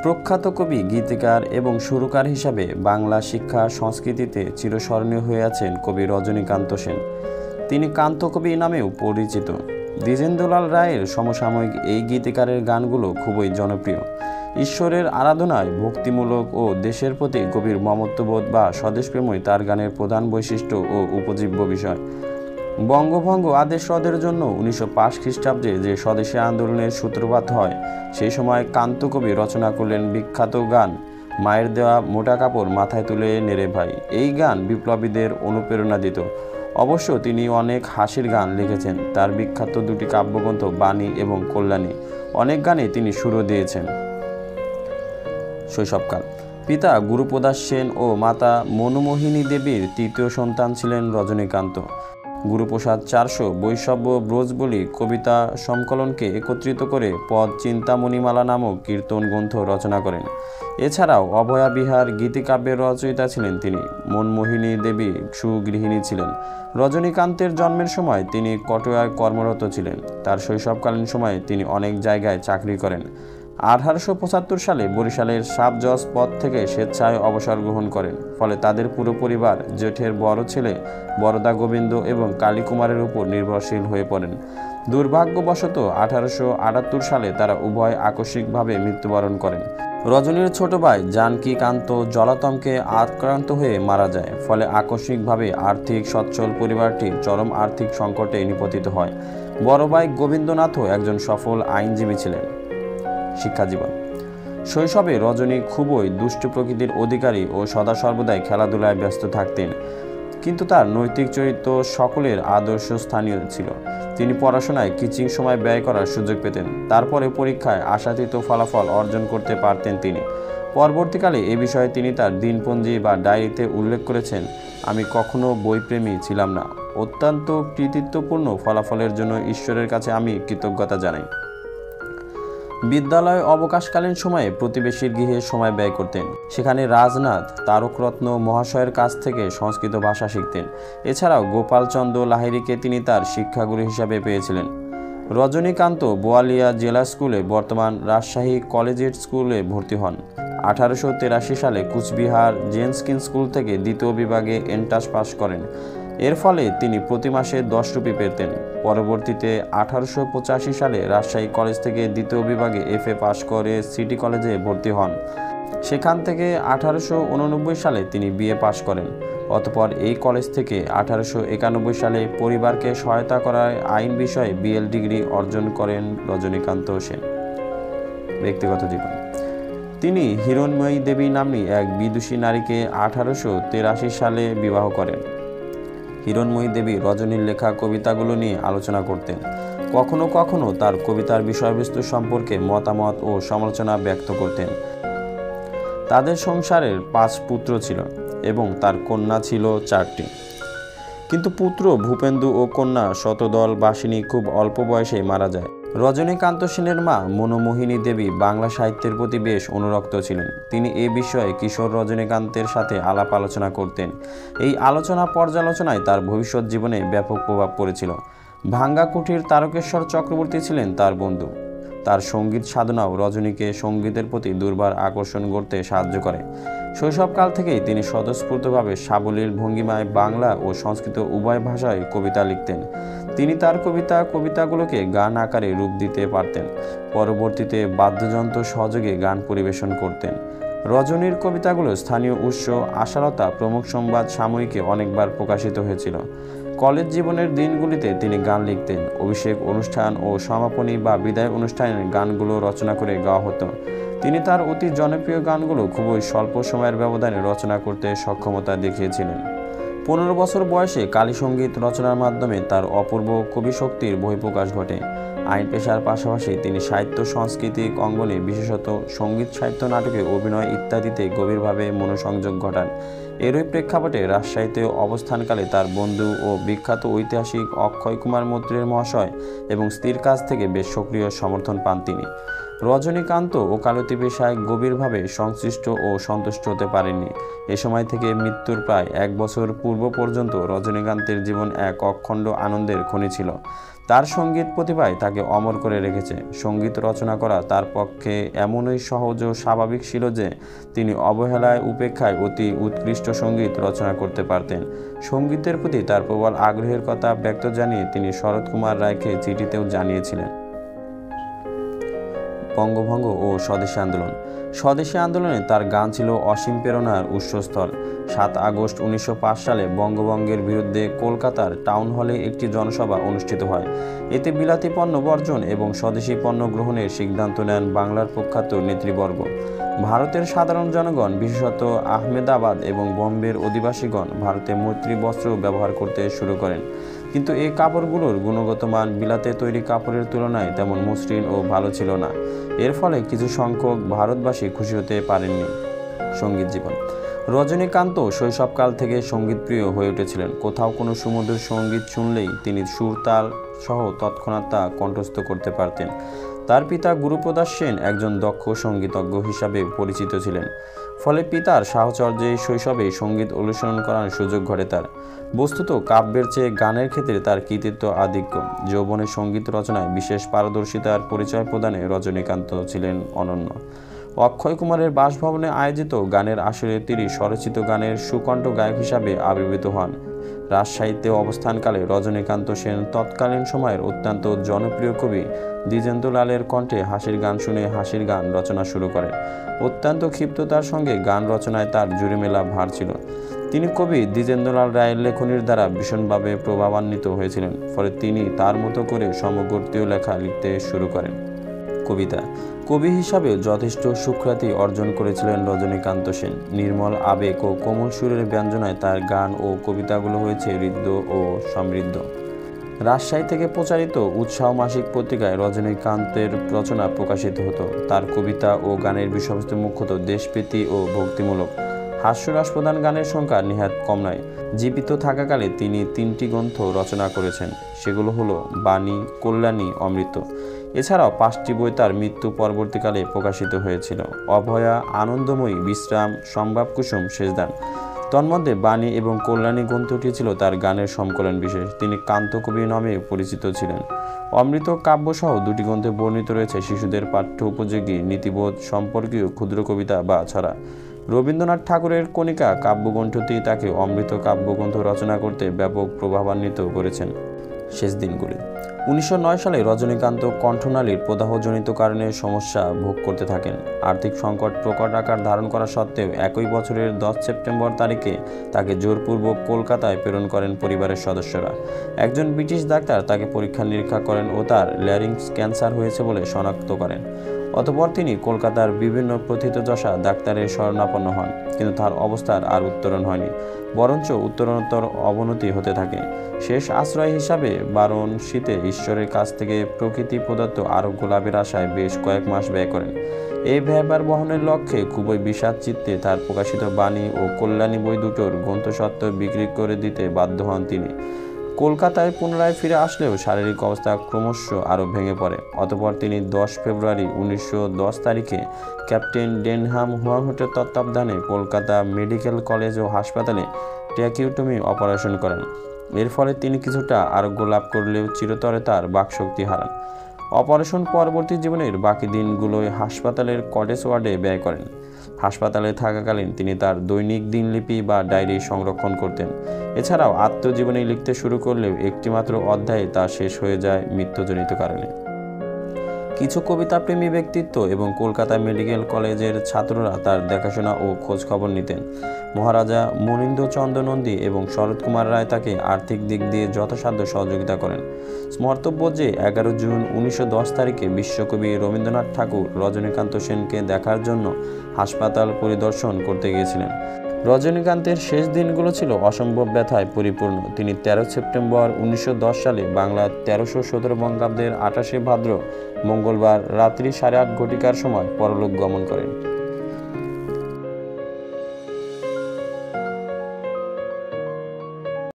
প্রখ্যাত কবি, গীতিকার এবং সুরকার হিসাবে বাংলা শিক্ষা সংস্কৃতিতে চিরস্মরণীয় হয়ে আছেন কবি রজনীকান্ত সেন। তিনি কান্তকবি নামেও পরিচিত। দ্বিজেন্দ্রলাল রায়ের সমসাময়িক এই গীতিকারের গানগুলো খুবই জনপ্রিয়। ঈশ্বরের আরাধনায় ভক্তিমূলক ও দেশের প্রতি গভীর মমত্ববোধ বা স্বদেশপ্রেমই তার গানের প্রধান বৈশিষ্ট্য ও উপজীব্য বিষয়। বঙ্গভঙ্গ আদেশ রদের জন্য 1905 খ্রিস্টাব্দে যে স্বদেশী আন্দোলনের সূত্রপাত হয়, সেই সময় কান্তকবি রচনা করলেন বিখ্যাত গান মায়ের দেওয়া মোটা কাপড় মাথায় তুলে নেড়ে ভাই। এই গান বিপ্লবীদের অনুপ্রেরণা দিত। অবশ্য তিনি অনেক হাসির গান লিখেছেন। তার বিখ্যাত দুটি কাব্যগ্রন্থ বাণী এবং কল্যাণী। অনেক গানে তিনি সুরও দিয়েছেন। শৈশবকাল। পিতা গুরুপ্রদাস সেন ও মাতা মনোমোহিনী দেবীর তৃতীয় সন্তান ছিলেন রজনীকান্ত। গুরুপ্রসাদ 400 বৈষ্ণব ব্রজবলি কবিতা সংকলনকে একত্রিত করে পদ চিন্তামণিমালা নামক কীর্তন গ্রন্থ রচনা করেন। এছাড়াও অভয়া বিহার গীতিকাব্যের রচয়িতা ছিলেন তিনি। মনমোহিনী দেবী সুগৃহিণী ছিলেন। রজনীকান্তের জন্মের সময় তিনি কটোয়ায় কর্মরত ছিলেন। তার শৈশবকালীন সময়ে তিনি অনেক জায়গায় চাকরি করেন। 1875 সালে বরিশালের সাব জজ পদ থেকে স্বেচ্ছায় অবসর গ্রহণ করেন। ফলে তাদের পুরো পরিবার জেঠের বড় ছেলে বরদা গোবিন্দ এবং কালীকুমারের উপর নির্ভরশীল হয়ে পড়েন। দুর্ভাগ্যবশত 1878 সালে তারা উভয় আকস্মিকভাবে মৃত্যুবরণ করেন। রজনীর ছোট ভাই জানকীকান্ত জলাতঙ্কে আক্রান্ত হয়ে মারা যায়। ফলে আকস্মিকভাবে আর্থিক সচ্ছল পরিবারটি চরম আর্থিক সংকটে নিপতিত হয়। বড় ভাই গোবিন্দনাথও একজন সফল আইনজীবী ছিলেন। শিক্ষাজীবন। শৈশবে রজনী খুবই দুষ্ট প্রকৃতির অধিকারী ও সদা সর্বদাই খেলাধুলায় ব্যস্ত থাকতেন। কিন্তু তার নৈতিক চরিত্র সকলের আদর্শ স্থানীয় ছিল। তিনি পড়াশোনায় কিঞ্চিৎ সময় ব্যয় করার সুযোগ পেতেন। তারপরে পরীক্ষায় আশাতীত ফলাফল অর্জন করতে পারতেন তিনি। পরবর্তীকালে এ বিষয়ে তিনি তার দিনপঞ্জি বা ডায়েরিতে উল্লেখ করেছেন, আমি কখনো বইপ্রেমী ছিলাম না। অত্যন্ত কৃতিত্বপূর্ণ ফলাফলের জন্য ঈশ্বরের কাছে আমি কৃতজ্ঞতা জানাই। বিদ্যালয় অবকাশকালীন সময়ে প্রতিবেশীর গৃহে সময় ব্যয় করতেন। সেখানে রাজনাথ তারকরত্ন মহাশয়ের কাছ থেকে সংস্কৃত ভাষা শিখতেন। এছাড়াও গোপালচন্দ্র লাহিড়ীকে তিনি তার শিক্ষাগুরু হিসাবে পেয়েছিলেন। রজনীকান্ত বোয়ালিয়া জেলা স্কুলে, বর্তমান রাজশাহী কলেজিয়েট স্কুলে ভর্তি হন। 1883 সালে কুচবিহার জেনস্কিন স্কুল থেকে দ্বিতীয় বিভাগে এন্ট্রান্স পাস করেন। এর ফলে তিনি প্রতি মাসে 10 রুপি পেতেন। পরবর্তীতে 1885 সালে রাজশাহী কলেজ থেকে দ্বিতীয় বিভাগে FA পাশ করে সিটি কলেজে ভর্তি হন। সেখান থেকে 1889 সালে তিনি BA পাশ করেন। অতঃপর এই কলেজ থেকে 1891 সালে পরিবারকে সহায়তা করায় আইন বিষয়ে BL ডিগ্রি অর্জন করেন রজনীকান্ত সেন। ব্যক্তিগত জীবন। তিনি হিরণময়ী দেবী নাম্নী এক বিদুষী নারীকে 1883 সালে বিবাহ করেন। হিরণময়ী দেবী রজনীর লেখা কবিতাগুলো নিয়ে আলোচনা করতেন। কখনো কখনো তার কবিতার বিষয়বস্তু সম্পর্কে মতামত ও সমালোচনা ব্যক্ত করতেন। তাদের সংসারের 5 পুত্র ছিল এবং তার কন্যা ছিল 4টি। কিন্তু পুত্র ভূপেন্দু ও কন্যা শতদল বাসিনী খুব অল্প বয়সে মারা যায়। রজনীকান্ত সেনের মা মনোমোহিনী দেবী বাংলা সাহিত্যের প্রতি বেশ অনুরক্ত ছিলেন। তিনি এ বিষয়ে কিশোর রজনীকান্তের সাথে আলাপ আলোচনা করতেন। এই আলোচনা পর্যালোচনায় তার ভবিষ্যৎ জীবনে ব্যাপক প্রভাব পড়েছিল। ভাঙ্গা কুঠির তারকেশ্বর চক্রবর্তী ছিলেন তার বন্ধু। তার সঙ্গীত সাধনাও রজনীকে সঙ্গীতের প্রতি দুর্বার আকর্ষণ করতে সাহায্য করে। শৈশবকাল থেকেই তিনি স্বতঃস্ফূর্তভাবে সাবলীল ভঙ্গিমায় বাংলা ও সংস্কৃত উভয় ভাষায় কবিতা লিখতেন। তিনি তার কবিতাগুলোকে গান আকারে রূপ দিতে পারতেন। পরবর্তীতে বাদ্যযন্ত্র সহযোগে গান পরিবেশন করতেন। রজনীর কবিতাগুলো স্থানীয় উৎস, আশালতা, প্রমুখ সংবাদ সাময়িকে অনেকবার প্রকাশিত হয়েছিল। কলেজ জীবনের দিনগুলিতে তিনি গান লিখতেন। অভিষেক অনুষ্ঠান ও সমাপনী বা বিদায় অনুষ্ঠানের গানগুলো রচনা করে গাওয়া হতো। তিনি তার অতি জনপ্রিয় গানগুলো খুবই স্বল্প সময়ের ব্যবধানে রচনা করতে সক্ষমতা দেখিয়েছিলেন। 15 বছর বয়সে কালী সঙ্গীত রচনার মাধ্যমে তার অপূর্ব কবিশক্তির বহিঃপ্রকাশ ঘটে। আইন পেশার পাশাপাশি তিনি সাহিত্য সাংস্কৃতিক অঙ্গনে, বিশেষত সঙ্গীত সাহিত্য, নাটকে অভিনয় ইত্যাদিতে গভীরভাবে মনোসংযোগ ঘটান। এরই প্রেক্ষাপটে রাজশাহীতে অবস্থানকালে তার বন্ধু ও বিখ্যাত ঐতিহাসিক অক্ষয় কুমার মৈত্রেয় মহাশয় এবং স্ত্রীর কাছ থেকে বেশ সক্রিয় সমর্থন পান তিনি। রজনীকান্ত ওকালতি পেশায় গভীরভাবে সংশ্লিষ্ট ও সন্তুষ্ট হতে পারেননি। এ সময় থেকে মৃত্যুর প্রায় 1 বছর পূর্ব পর্যন্ত রজনীকান্তের জীবন এক অখণ্ড আনন্দের খনি ছিল। তার সঙ্গীত প্রতিভায় তাকে অমর করে রেখেছে। সঙ্গীত রচনা করা তার পক্ষে এমনই সহজ ও স্বাভাবিক ছিল যে তিনি অবহেলায় উপেক্ষায় অতি উৎকৃষ্ট সঙ্গীত রচনা করতে পারতেন। সঙ্গীতের প্রতি তার প্রবল আগ্রহের কথা ব্যক্ত জানিয়ে তিনি শরৎ কুমার রায়কে চিঠিতেও জানিয়েছিলেন। বঙ্গভঙ্গ ও স্বদেশী আন্দোলন। স্বদেশী আন্দোলনে তার গান ছিল অসীম প্রেরণার উৎসস্থল। 7 আগস্ট 1905 সালে বঙ্গভঙ্গের বিরুদ্ধে কলকাতার টাউন হলে একটি জনসভা অনুষ্ঠিত হয়। এতে বিলাতি পণ্য বর্জন এবং স্বদেশী পণ্য গ্রহণের সিদ্ধান্ত নেন বাংলার প্রখ্যাত নেতৃবর্গ। ভারতের সাধারণ জনগণ, বিশেষত আহমেদাবাদ এবং বোম্বের অধিবাসীগণ ভারতে মৈত্রী বস্ত্র ব্যবহার করতে শুরু করেন। কিন্তু এই কাপড়গুলোর গুণগত মান বিলাতে তৈরি কাপড়ের তুলনায় তেমন মসৃণ ও ভালো ছিল না। এর ফলে কিছু সংখ্যক ভারতবাসী খুশি হতে পারেননি। সঙ্গীত জীবন। রজনীকান্ত শৈশবকাল থেকে সঙ্গীতপ্রিয় হয়ে উঠেছিলেন। কোথাও কোনো সুমধুর সঙ্গীত শুনলেই তিনি সুরতাল সহ তৎক্ষণাৎ তা কণ্ঠস্থ করতে পারতেন। তার পিতা গুরুপ্রসাদ সেন একজন দক্ষ সঙ্গীতজ্ঞ হিসাবে পরিচিত ছিলেন। ফলে পিতার সাহচর্যে শৈশবে সঙ্গীত অনুসরণ করার সুযোগ ঘটে তার। বস্তুত কাব্যের চেয়ে গানের ক্ষেত্রে তার কৃতিত্ব আধিক্য। যৌবনে সঙ্গীত রচনায় বিশেষ পারদর্শিতার পরিচয় প্রদানে রজনীকান্ত ছিলেন অনন্য। অক্ষয় কুমারের বাসভবনে আয়োজিত গানের আসরে তিনি স্বরচিত গানের সুকণ্ঠ গায়ক হিসাবে আবির্ভূত হন। রাজসাহিত্যে অবস্থানকালে রজনীকান্ত সেন তৎকালীন সময়ের অত্যন্ত জনপ্রিয় কবি দ্বিজেন্দ্রলালের কণ্ঠে হাসির গান শুনে হাসির গান রচনা শুরু করেন। অত্যন্ত ক্ষিপ্ততার সঙ্গে গান রচনায় তার জুড়ে মেলা ভার ছিল। তিনি কবি দ্বিজেন্দ্রলাল রায়ের লেখনীর দ্বারা ভীষণভাবে প্রভাবান্বিত হয়েছিলেন। ফলে তিনি তার মতো করে সমগোত্রীয় লেখা লিখতে শুরু করেন। কবিতা। কবি হিসাবে যথেষ্ট সুখ্যাতি অর্জন করেছিলেন রজনীকান্ত সেন। নির্মল আবেগ ও কোমল সুরের ব্যঞ্জনায় তার গান ও কবিতাগুলো হয়েছে হৃদ্য ও সমৃদ্ধ। রাজশাহী থেকে প্রচারিত উৎসাহ মাসিক পত্রিকায় রজনীকান্তের রচনা প্রকাশিত হতো। তার কবিতা ও গানের বিষয়বস্তু মুখ্যত দেশপ্রীতি ও ভক্তিমূলক। হাস্যরস প্রধান গানের সংখ্যা নেহাত কম নয়। জীবিত থাকাকালে তিনি 3টি গ্রন্থ রচনা করেছেন। সেগুলো হলো বাণী, কল্যাণী, অমৃত। এছাড়াও 5টি বই তার মৃত্যু পরবর্তীকালে প্রকাশিত হয়েছিল। অভয়া, আনন্দময়ী, বিশ্রাম, সম্ভাব কুসুম, শেষদান। তন্মধ্যে বাণী এবং কল্যাণী গ্রন্থটি ছিল তার গানের সংকলন বিশেষ। তিনি কান্তকবি নামে পরিচিত ছিলেন। অমৃত কাব্যসহ 2টি গ্রন্থে বর্ণিত রয়েছে শিশুদের পাঠ্য উপযোগী নীতিবোধ সম্পর্কীয় ক্ষুদ্র কবিতা বা ছড়া। রবীন্দ্রনাথ ঠাকুরের কণিকা কাব্যগ্রন্থটি তাকে অমৃত কাব্যগ্রন্থ রচনা করতে ব্যাপক প্রভাবান্বিত করেছেন। শেষ দিনগুলি। 1909 সালে রজনীকান্ত কণ্ঠনালীর প্রদাহজনিত কারণে সমস্যা ভোগ করতে থাকেন। আর্থিক সংকট প্রকট আকার ধারণ করা সত্ত্বেও একই বছরের 10 সেপ্টেম্বর তারিখে তাকে জোরপূর্বক কলকাতায় প্রেরণ করেন পরিবারের সদস্যরা। একজন ব্রিটিশ ডাক্তার তাকে পরীক্ষা নিরীক্ষা করেন ও তার ল্যারিংস ক্যান্সার হয়েছে বলে শনাক্ত করেন। অতঃপর তিনি কলকাতার বিভিন্ন প্রথিতযশা ডাক্তারের শরণাপন্ন হন, কিন্তু তার অবস্থার আর উত্তরণ হয়নি, বরঞ্চ উত্তরোত্তর অবনতি হতে থাকে। শেষ আশ্রয় হিসাবে বারাণসীতে ঈশ্বরের কাছ থেকে প্রকৃতি প্রদত্ত আরোগ্য লাভের আশায় বেশ কয়েক মাস ব্যয় করেন। এই ব্যয়ভার বহনের লক্ষ্যে খুবই বিষাদ চিত্তে তার প্রকাশিত বাণী ও কল্যাণী বই দুটোর গ্রন্থস্বত্ব বিক্রি করে দিতে বাধ্য হন তিনি। কলকাতায় পুনরায় ফিরে আসলেও শারীরিক অবস্থা ক্রমশ আরও ভেঙে পড়ে। অতঃপর তিনি 10 ফেব্রুয়ারি 1910 তারিখে ক্যাপ্টেন ডেনহাম হুয়াহুটের তত্ত্বাবধানে কলকাতা মেডিকেল কলেজ ও হাসপাতালে ট্র্যাকিওটমি অপারেশন করেন। এর ফলে তিনি কিছুটা আরোগ্য লাভ করলেও চিরতরে তার বাকশক্তি হারান। অপারেশন পরবর্তী জীবনের বাকি দিনগুলোয় হাসপাতালের কটেজ ওয়ার্ডে ব্যয় করেন। হাসপাতালে থাকাকালীন তিনি তার দৈনিক দিনলিপি বা ডায়েরি সংরক্ষণ করতেন। এছাড়াও আত্মজীবনী লিখতে শুরু করলেও একটিমাত্র অধ্যায়ে তা শেষ হয়ে যায় মৃত্যুজনিত কারণে। কিছু কবিতাপ্রেমী ব্যক্তিত্ব এবং কলকাতা মেডিকেল কলেজের ছাত্ররা তার দেখাশোনা ও খোঁজ খবর নিতেন। মহারাজা মনীন্দ্রচন্দ্র নন্দী এবং শরৎ কুমার রায় তাকে আর্থিক দিক দিয়ে যথাসাধ্য সহযোগিতা করেন। স্মর্তব্য যে 11 জুন 1910 তারিখে বিশ্বকবি রবীন্দ্রনাথ ঠাকুর রজনীকান্ত সেনকে দেখার জন্য হাসপাতাল পরিদর্শন করতে গিয়েছিলেন। রজনীকান্তের শেষ দিনগুলো ছিল অসম্ভব ব্যথায় পরিপূর্ণ। তিনি 13 সেপ্টেম্বর 1910 সালে বাংলা 1317 বঙ্গাব্দের 28শে ভাদ্র মঙ্গলবার রাত্রি 8:30 ঘটিকার সময় পরলোক গমন করেন।